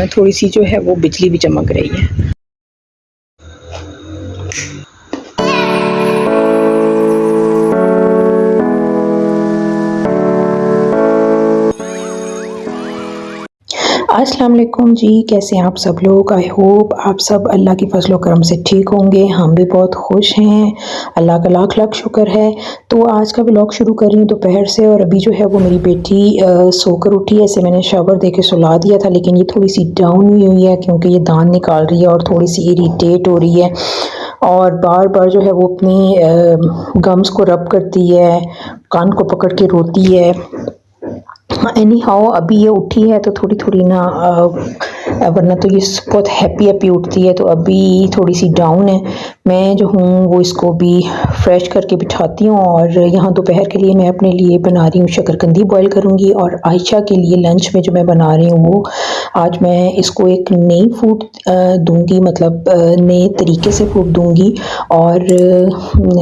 थोड़ी सी जो है वो बिजली भी चमक रही है। अस्सलाम वालेकुम जी, कैसे हैं आप सब लोग। आई होप आप सब अल्लाह की फजल करम से ठीक होंगे। हम भी बहुत खुश हैं, अल्लाह का लाख लाख शुक्र है। तो आज का व्लॉग शुरू कर रही हूँ दोपहर से। और अभी जो है वो मेरी बेटी सोकर उठी है। इसे मैंने शावर दे के सुला दिया था, लेकिन ये थोड़ी सी डाउन हुई है क्योंकि ये दांत निकाल रही है और थोड़ी सी इरिटेट हो रही है और बार बार जो है वो अपनी गम्स को रब करती है, कान को पकड़ के रोती है। एनी हाउ अभी ये उठी है तो थोड़ी थोड़ी ना वरना तो ये बहुत हैप्पी उठती है, तो अभी थोड़ी सी डाउन है। मैं जो हूँ वो इसको भी फ्रेश करके बिठाती हूँ। और यहाँ दोपहर के लिए मैं अपने लिए बना रही हूँ शकरकंदी बॉईल करूँगी। और आयशा के लिए लंच में जो मैं बना रही हूँ वो आज मैं इसको एक नई फूड दूँगी, मतलब नए तरीके से फूड दूँगी। और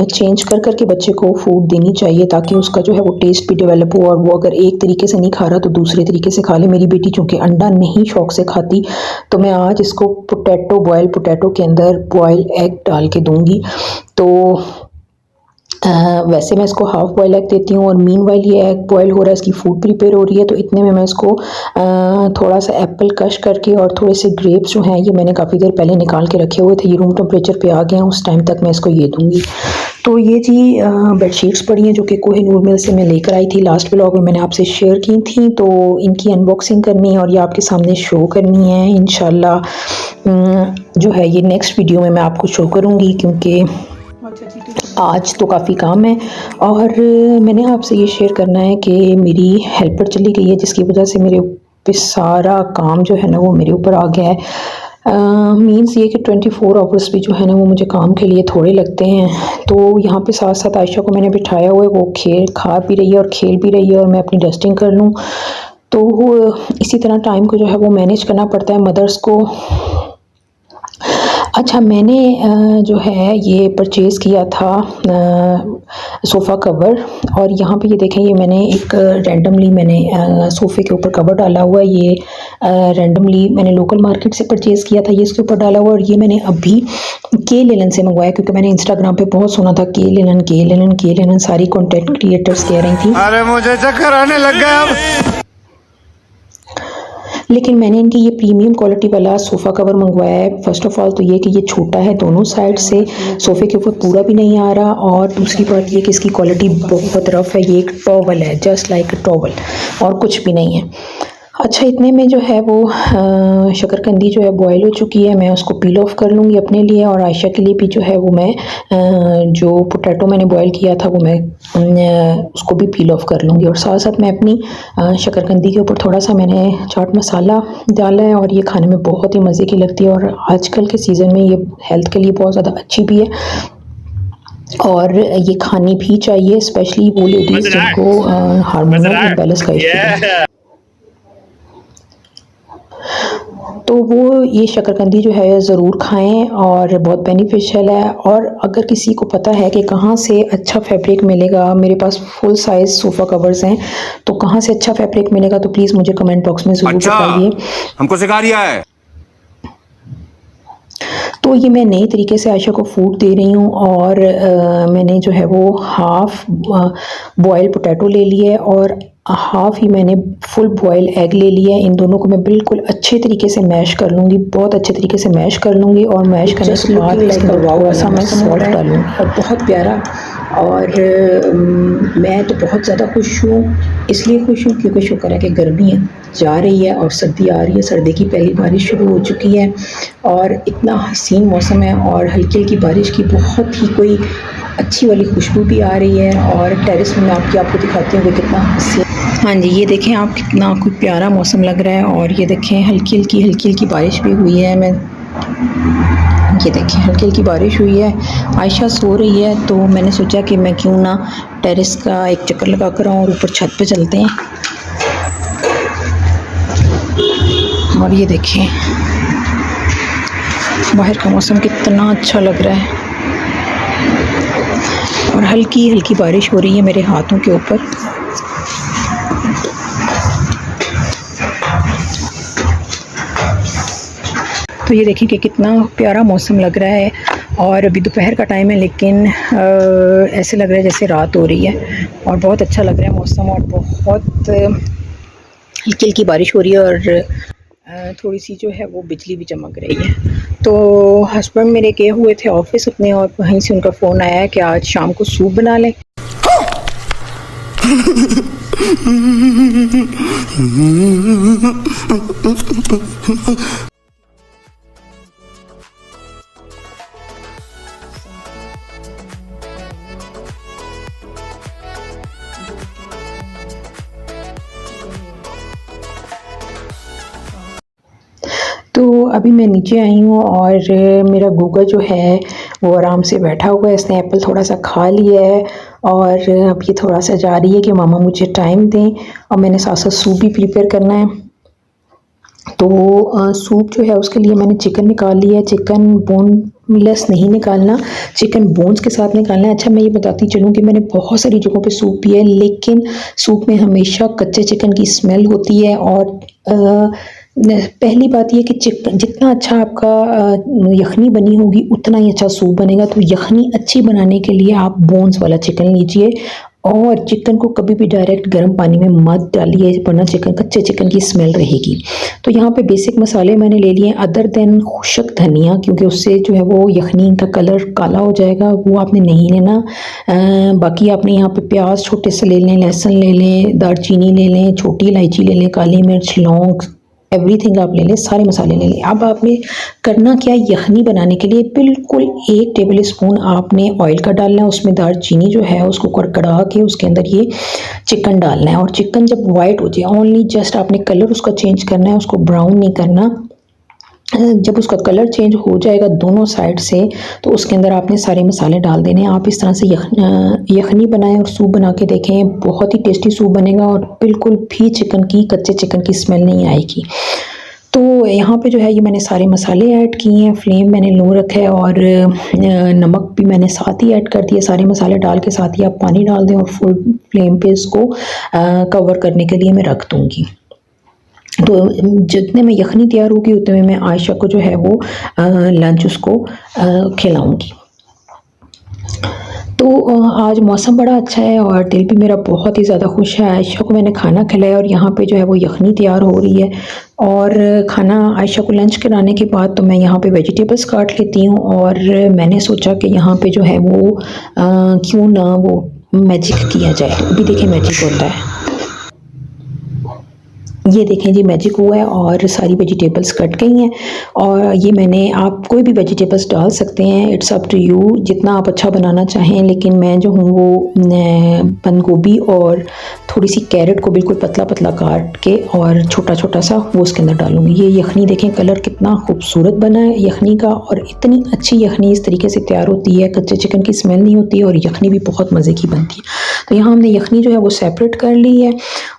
चेंज कर करके बच्चे को फूड देनी चाहिए ताकि उसका जो है वो टेस्ट भी डेवलप हो और वो अगर एक तरीके से नहीं खा रहा तो दूसरे तरीके से खा ले। मेरी बेटी चूँकि अंडा नहीं शौक से खाती, तो मैं आज इसको बॉयल पोटैटो के अंदर बॉयल एग डाल के दूंगी। तो वैसे मैं इसको हाफ बॉयल एग देती हूँ और मीन वाइल ये एग बॉयल हो रहा है, इसकी फूड प्रिपेयर हो रही है। तो इतने में मैं इसको थोड़ा सा एप्पल कश करके और थोड़े से ग्रेप्स जो हैं ये मैंने काफ़ी देर पहले निकाल के रखे हुए थे, ये रूम टेम्परेचर पे आ गए हैं, उस टाइम तक मैं इसको ये दूंगी। तो ये जी बेडशीट्स पड़ी हैं जो कि कोहिनूर मिल से मैं लेकर आई थी, लास्ट व्लॉग में मैंने आपसे शेयर की थी। तो इनकी अनबॉक्सिंग करनी है और ये आपके सामने शो करनी है इंशाल्लाह। जो है ये नेक्स्ट वीडियो में मैं आपको शो करूँगी क्योंकि आज तो काफ़ी काम है। और मैंने आपसे ये शेयर करना है कि मेरी हेल्पर चली गई है, जिसकी वजह से मेरे पे सारा काम जो है ना वो मेरे ऊपर आ गया है। मीन्स ये कि 24 आवर्स भी जो है ना वो मुझे काम के लिए थोड़े लगते हैं। तो यहाँ पे साथ साथ आयशा को मैंने बिठाया हुआ है, वो खा भी रही है और खेल भी रही है और मैं अपनी डस्टिंग कर लूँ। तो इसी तरह टाइम को जो है वो मैनेज करना पड़ता है मदर्स को। अच्छा, मैंने जो है ये परचेज़ किया था सोफ़ा कवर। और यहाँ पे ये देखें, ये मैंने एक रैंडमली मैंने सोफ़े के ऊपर कवर डाला हुआ है। ये रैंडमली मैंने लोकल मार्केट से परचेज़ किया था, ये इसके ऊपर डाला हुआ। और ये मैंने अभी के लिनन से मंगवाया क्योंकि मैंने इंस्टाग्राम पे बहुत सुना था के लिनन सारी कंटेंट क्रिएटर्स कह रही थी। अरे मुझे चक्कर आने लग गया अब। लेकिन मैंने इनकी ये प्रीमियम क्वालिटी वाला सोफ़ा कवर मंगवाया है। फर्स्ट ऑफ ऑल तो ये कि ये छोटा है दोनों साइड से, सोफ़े के ऊपर पूरा भी नहीं आ रहा। और दूसरी बात ये कि इसकी क्वालिटी बहुत रफ़ है, ये एक टॉवल है, जस्ट लाइक अ टॉवल और कुछ भी नहीं है। अच्छा, इतने में जो है वो शकरकंदी जो है बॉयल हो चुकी है, मैं उसको पील ऑफ कर लूँगी अपने लिए। और आयशा के लिए भी जो है वो मैं जो पोटैटो मैंने बॉयल किया था वो मैं उसको भी पील ऑफ कर लूँगी। और साथ साथ मैं अपनी शकरकंदी के ऊपर थोड़ा सा मैंने चाट मसाला डाला है और ये खाने में बहुत ही मज़े की लगती है। और आजकल के सीज़न में ये हेल्थ के लिए बहुत ज़्यादा अच्छी भी है और ये खानी भी चाहिए, स्पेशली वो लेडीज़ जिनको हार्मोनल इम्बैलेंस का इशू है। तो वो ये शकरकंदी जो है ज़रूर खाएं और बहुत बेनिफिशियल है। और अगर किसी को पता है कि कहाँ से अच्छा फैब्रिक मिलेगा, मेरे पास फुल साइज़ सोफ़ा कवर्स हैं, तो कहाँ से अच्छा फैब्रिक मिलेगा तो प्लीज़ मुझे कमेंट बॉक्स में ज़रूर बताइए। हमको सिखा रिया है। तो ये मैं नई तरीके से आयशा को फूड दे रही हूँ। और मैंने जो है वो हाफ़ बॉयल पोटैटो ले लिया है और हाफ़ ही मैंने फुल बॉयल एग ले लिया है। इन दोनों को मैं बिल्कुल अच्छे तरीके से मैश कर लूँगी, बहुत अच्छे तरीके से मैश कर लूँगी। और मैश करने के बाद थोड़ा सा मैं सॉल्ट डालूँगी और बहुत प्यारा। और मैं तो बहुत ज़्यादा खुश हूँ, इसलिए खुश हूँ क्योंकि शुक्र है कि गर्मी जा रही है और सर्दी आ रही है। सर्दी की पहली बारिश शुरू हो चुकी है और इतना हसीन मौसम है और हल्की हल्की बारिश की बहुत ही कोई अच्छी वाली खुशबू भी आ रही है। और टेरेस में मैं आपको दिखाती हूँ कि कितना हसीन, हाँ जी ये देखें आप, कितना कोई प्यारा मौसम लग रहा है। और ये देखें हल्की हल्की बारिश भी हुई है। ये देखें हल्की हल्की बारिश हुई है। आयशा सो रही है तो मैंने सोचा कि मैं क्यों ना टेरेस का एक चक्कर लगा कर आऊँ और ऊपर छत पे चलते हैं। और ये देखें बाहर का मौसम कितना अच्छा लग रहा है और हल्की हल्की बारिश हो रही है मेरे हाथों के ऊपर। तो ये देखिए कि कितना प्यारा मौसम लग रहा है और अभी दोपहर का टाइम है, लेकिन ऐसे लग रहा है जैसे रात हो रही है और बहुत अच्छा लग रहा है मौसम और बहुत हल्की हल्की बारिश हो रही है और थोड़ी सी जो है वो बिजली भी चमक रही है। तो हस्बैंड मेरे गए हुए थे ऑफिस अपने और वहीं से उनका फ़ोन आया है कि आज शाम को सूप बना लें। तो अभी मैं नीचे आई हूँ और मेरा गूगल जो है वो आराम से बैठा हुआ है, इसने एप्पल थोड़ा सा खा लिया है और अब ये थोड़ा सा जा रही है कि मामा मुझे टाइम दें और मैंने साथ साथ सूप भी प्रिपेयर करना है। तो सूप जो है उसके लिए मैंने चिकन निकाल लिया है। चिकन बोनलेस नहीं निकालना, चिकन बोन्स के साथ निकालना है। अच्छा, मैं ये बताती चलूँ कि मैंने बहुत सारी जगहों पे सूप पिया है, लेकिन सूप में हमेशा कच्चे चिकन की स्मेल होती है और पहली बात ये कि चिकन जितना अच्छा आपका यखनी बनी होगी उतना ही अच्छा सूप बनेगा। तो यखनी अच्छी बनाने के लिए आप बोन्स वाला चिकन लीजिए और चिकन को कभी भी डायरेक्ट गर्म पानी में मत डालिए, वरना कच्चे चिकन की स्मेल रहेगी। तो यहाँ पे बेसिक मसाले मैंने ले लिए अदर देन खुशक धनिया, क्योंकि उससे जो है वो यखनी का कलर काला हो जाएगा, वो आपने नहीं लेना। बाकी आपने यहाँ पे प्याज छोटे से ले लें, लहसुन ले लें, दालचीनी ले लें, छोटी इलायची ले लें, काली मिर्च, लौंग, एवरीथिंग आप ले लें, सारे मसाले ले लें। अब आपने करना क्या, यखनी बनाने के लिए बिल्कुल 1 टेबल स्पून आपने ऑयल का डालना है। उसमें दालचीनी जो है उसको कड़कड़ा के उसके अंदर ये चिकन डालना है और चिकन जब वाइट हो जाए, ओनली जस्ट आपने कलर उसका चेंज करना है, उसको ब्राउन नहीं करना। जब उसका कलर चेंज हो जाएगा दोनों साइड से, तो उसके अंदर आपने सारे मसाले डाल देने हैं। आप इस तरह से यखनी बनाएं और सूप बना के देखें, बहुत ही टेस्टी सूप बनेगा और बिल्कुल भी कच्चे चिकन की स्मेल नहीं आएगी। तो यहाँ पे जो है ये मैंने सारे मसाले ऐड किए हैं, फ्लेम मैंने लो रखा है और नमक भी मैंने साथ ही ऐड कर दिया। सारे मसाले डाल के साथ ही आप पानी डाल दें और फुल फ्लेम पे इसको कवर करने के लिए मैं रख दूँगी। तो जितने में यखनी तैयार होगी उतने में मैं आयशा को जो है वो लंच उसको खिलाऊंगी। तो आज मौसम बड़ा अच्छा है और दिल भी मेरा बहुत ही ज़्यादा खुश है। आयशा को मैंने खाना खिलाया और यहाँ पे जो है वो यखनी तैयार हो रही है और खाना आयशा को लंच कराने के बाद तो मैं यहाँ पे वेजिटेबल्स काट लेती हूँ और मैंने सोचा कि यहाँ पे जो है वो क्यों ना वो मैजिक किया जाए। अभी देखिए मैजिक होता है, ये देखें जी मैजिक हुआ है और सारी वेजिटेबल्स कट गई हैं और ये मैंने, आप कोई भी वेजिटेबल्स डाल सकते हैं, इट्स अप टू यू जितना आप अच्छा बनाना चाहें। लेकिन मैं जो हूँ वो बंद गोभी और थोड़ी सी कैरेट को बिल्कुल पतला पतला काट के और छोटा छोटा सा वो उसके अंदर डालूंगी। ये यखनी देखें कलर कितना खूबसूरत बना है यखनी का, और इतनी अच्छी यखनी इस तरीके से तैयार होती है, कच्चे चिकन की स्मेल नहीं होती है और यखनी भी बहुत मज़े की बनती है। तो यहाँ हमने यखनी जो है वो सेपरेट कर ली है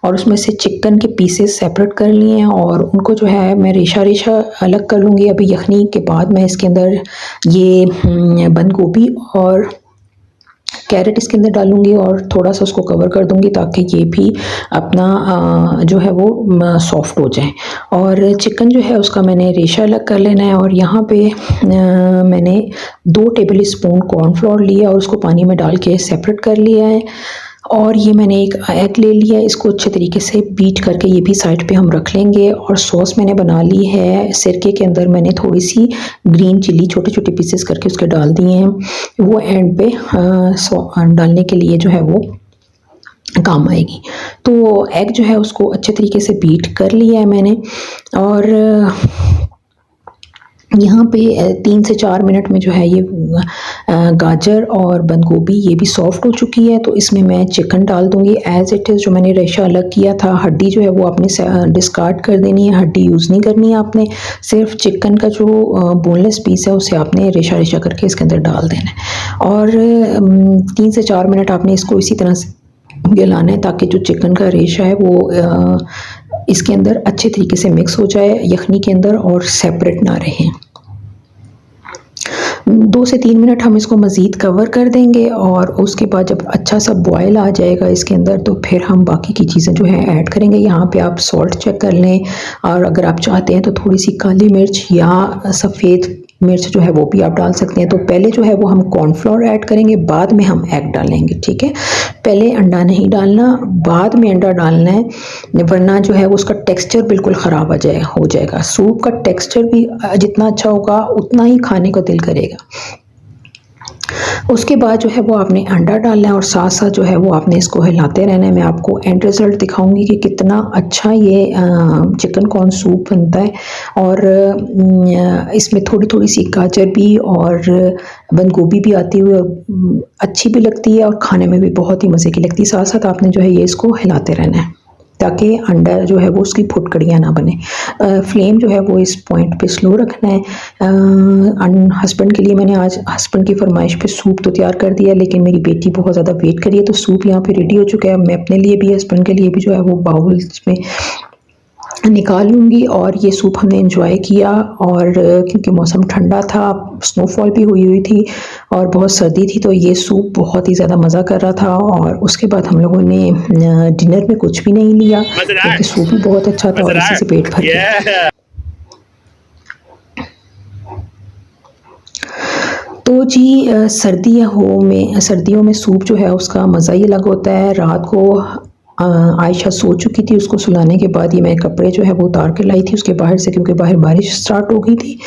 और उसमें से चिकन के पीसेस सेपरेट कर लिए हैं और उनको जो है मैं रेशा रेशा अलग कर लूँगी। अभी यखनी के बाद मैं इसके अंदर ये बंद गोभी और कैरेट इसके अंदर डालूंगी और थोड़ा सा उसको कवर कर दूंगी ताकि ये भी अपना जो है वो सॉफ्ट हो जाए। और चिकन जो है उसका मैंने रेशा अलग कर लेना है और यहाँ पे मैंने 2 टेबल स्पून कॉर्नफ्लोर लिया और उसको पानी में डाल के सेपरेट कर लिया है। और ये मैंने एक एग ले लिया, इसको अच्छे तरीके से बीट करके ये भी साइड पे हम रख लेंगे। और सॉस मैंने बना ली है, सिरके के अंदर मैंने थोड़ी सी ग्रीन चिली छोटे छोटे पीसेस करके उसके डाल दिए हैं, वो एंड पे डालने के लिए जो है वो काम आएगी। तो एग जो है उसको अच्छे तरीके से बीट कर लिया है मैंने और यहाँ पे 3 से 4 मिनट में जो है ये गाजर और बंद गोभी ये भी सॉफ्ट हो चुकी है। तो इसमें मैं चिकन डाल दूँगी एज़ इट इज़, जो मैंने रेशा अलग किया था। हड्डी जो है वो आपने डिस्कार्ड कर देनी है, हड्डी यूज़ नहीं करनी है आपने, सिर्फ चिकन का जो बोनलेस पीस है उसे आपने रेशा रेशा करके इसके अंदर डाल देना है। और 3 से 4 मिनट आपने इसको इसी तरह से गलाना है ताकि जो चिकन का रेशा है वो इसके अंदर अच्छे तरीके से मिक्स हो जाए यखनी के अंदर और सेपरेट ना रहे। 2 से 3 मिनट हम इसको मज़ीद कवर कर देंगे और उसके बाद जब अच्छा सा बॉयल आ जाएगा इसके अंदर तो फिर हम बाकी की चीज़ें जो है ऐड करेंगे। यहाँ पे आप सॉल्ट चेक कर लें और अगर आप चाहते हैं तो थोड़ी सी काली मिर्च या सफ़ेद मिर्च जो है वो भी आप डाल सकते हैं। तो पहले जो है वो हम कॉर्नफ्लोर ऐड करेंगे, बाद में हम एग डालेंगे, ठीक है। पहले अंडा नहीं डालना, बाद में अंडा डालना है, वरना जो है वो उसका टेक्सचर बिल्कुल ख़राब हो जाएगा। सूप का टेक्सचर भी जितना अच्छा होगा उतना ही खाने को दिल करेगा। उसके बाद जो है वो आपने अंडा डालना है और साथ साथ जो है वो आपने इसको हिलाते रहना है। मैं आपको एंड रिज़ल्ट दिखाऊंगी कि कितना अच्छा ये चिकन कॉर्न सूप बनता है। और इसमें थोड़ी थोड़ी सी गाजर भी और बंद गोभी भी आती हुई अच्छी भी लगती है और खाने में भी बहुत ही मज़े की लगती है। साथ साथ आपने जो है ये इसको हिलाते रहना है ताकि अंडा जो है वो उसकी फुटकड़ियाँ ना बने। फ्लेम जो है वो इस पॉइंट पे स्लो रखना है। हस्बैंड के लिए मैंने आज हस्बैंड की फरमाइश पे सूप तो तैयार कर दिया, लेकिन मेरी बेटी बहुत ज़्यादा वेट करी है तो सूप यहाँ पे रेडी हो चुका है। मैं अपने लिए भी हस्बैंड के लिए भी जो है वो बाउल्स में निकाल लूँगी। और ये सूप हमने एंजॉय किया और क्योंकि मौसम ठंडा था, स्नोफॉल भी हुई थी और बहुत सर्दी थी, तो ये सूप बहुत ही ज़्यादा मज़ा कर रहा था। और उसके बाद हम लोगों ने डिनर में कुछ भी नहीं लिया क्योंकि सूप भी बहुत अच्छा था और इसी से पेट भर गया। तो जी सर्दियों में सूप जो है उसका मज़ा ही अलग होता है। रात को आयशा सो चुकी थी, उसको सुलाने के बाद ये मैं कपड़े जो है वो उतार के लाई थी उसके बाहर से, क्योंकि बाहर बारिश स्टार्ट हो गई थी।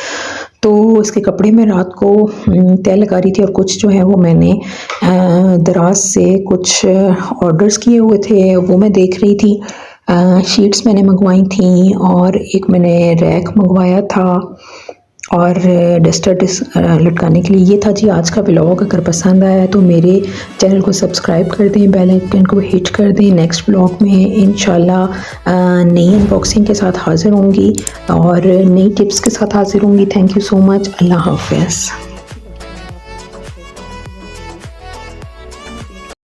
तो इसके कपड़े में रात को तय लगा रही थी और कुछ जो है वो मैंने दराज से कुछ ऑर्डर्स किए हुए थे वो मैं देख रही थी। शीट्स मैंने मंगवाई थी और एक मैंने रैक मंगवाया था और डस्टर लटकाने के लिए। ये था जी आज का व्लॉग। अगर पसंद आया तो मेरे चैनल को सब्सक्राइब कर दें, बेल आइकन को हिट कर दें। नेक्स्ट व्लॉग में इंशाल्लाह नई अनबॉक्सिंग के साथ हाज़िर होंगी और नई टिप्स के साथ हाज़िर होंगी। Thank you so much. अल्लाह हाफ़िज़।